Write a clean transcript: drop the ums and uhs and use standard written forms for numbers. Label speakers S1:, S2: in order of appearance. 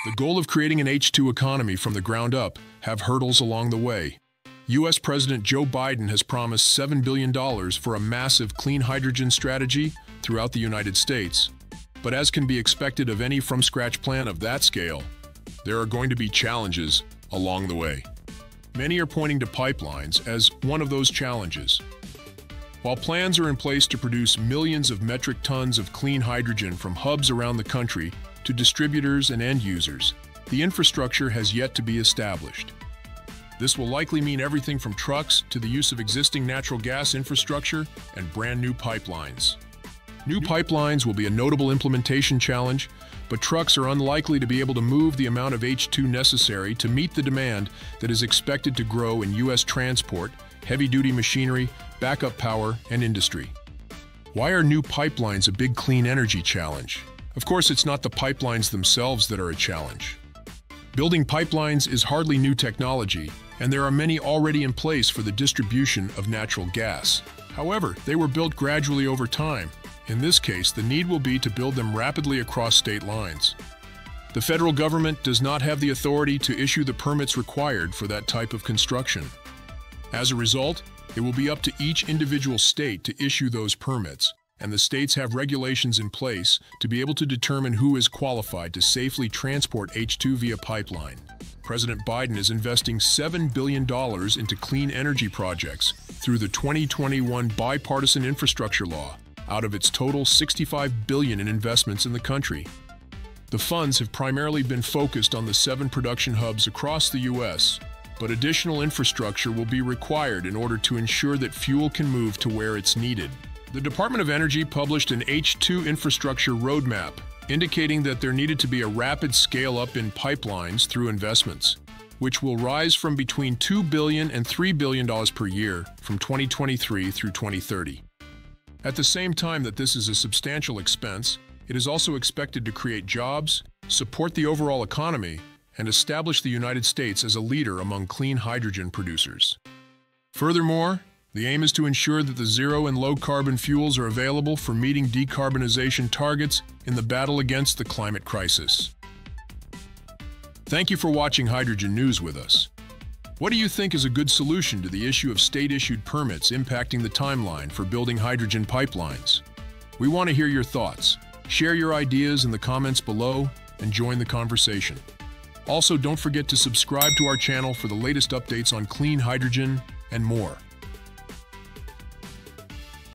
S1: The goal of creating an H2 economy from the ground up have hurdles along the way. U.S. President Joe Biden has promised $7 billion for a massive clean hydrogen strategy throughout the United States. But as can be expected of any from-scratch plan of that scale, there are going to be challenges along the way. Many are pointing to pipelines as one of those challenges. While plans are in place to produce millions of metric tons of clean hydrogen from hubs around the country to distributors and end users, the infrastructure has yet to be established. This will likely mean everything from trucks to the use of existing natural gas infrastructure and brand new pipelines. New pipelines will be a notable implementation challenge, but trucks are unlikely to be able to move the amount of H2 necessary to meet the demand that is expected to grow in U.S. transport, heavy-duty machinery, backup power, and industry. Why are new pipelines a big clean energy challenge? Of course, it's not the pipelines themselves that are a challenge. Building pipelines is hardly new technology, and there are many already in place for the distribution of natural gas. However, they were built gradually over time. In this case, the need will be to build them rapidly across state lines. The federal government does not have the authority to issue the permits required for that type of construction. As a result, it will be up to each individual state to issue those permits, and the states have regulations in place to be able to determine who is qualified to safely transport H2 via pipeline. President Biden is investing $7 billion into clean energy projects through the 2021 Bipartisan Infrastructure Law, out of its total $65 billion in investments in the country. The funds have primarily been focused on the 7 production hubs across the U.S., but additional infrastructure will be required in order to ensure that fuel can move to where it's needed. The Department of Energy published an H2 infrastructure roadmap, indicating that there needed to be a rapid scale-up in pipelines through investments, which will rise from between $2 billion and $3 billion per year from 2023 through 2030. At the same time that this is a substantial expense, it is also expected to create jobs, support the overall economy, and establish the United States as a leader among clean hydrogen producers. Furthermore, the aim is to ensure that the zero and low-carbon fuels are available for meeting decarbonization targets in the battle against the climate crisis. Thank you for watching Hydrogen News with us. What do you think is a good solution to the issue of state-issued permits impacting the timeline for building hydrogen pipelines? We want to hear your thoughts. Share your ideas in the comments below and join the conversation. Also, don't forget to subscribe to our channel for the latest updates on clean hydrogen and more.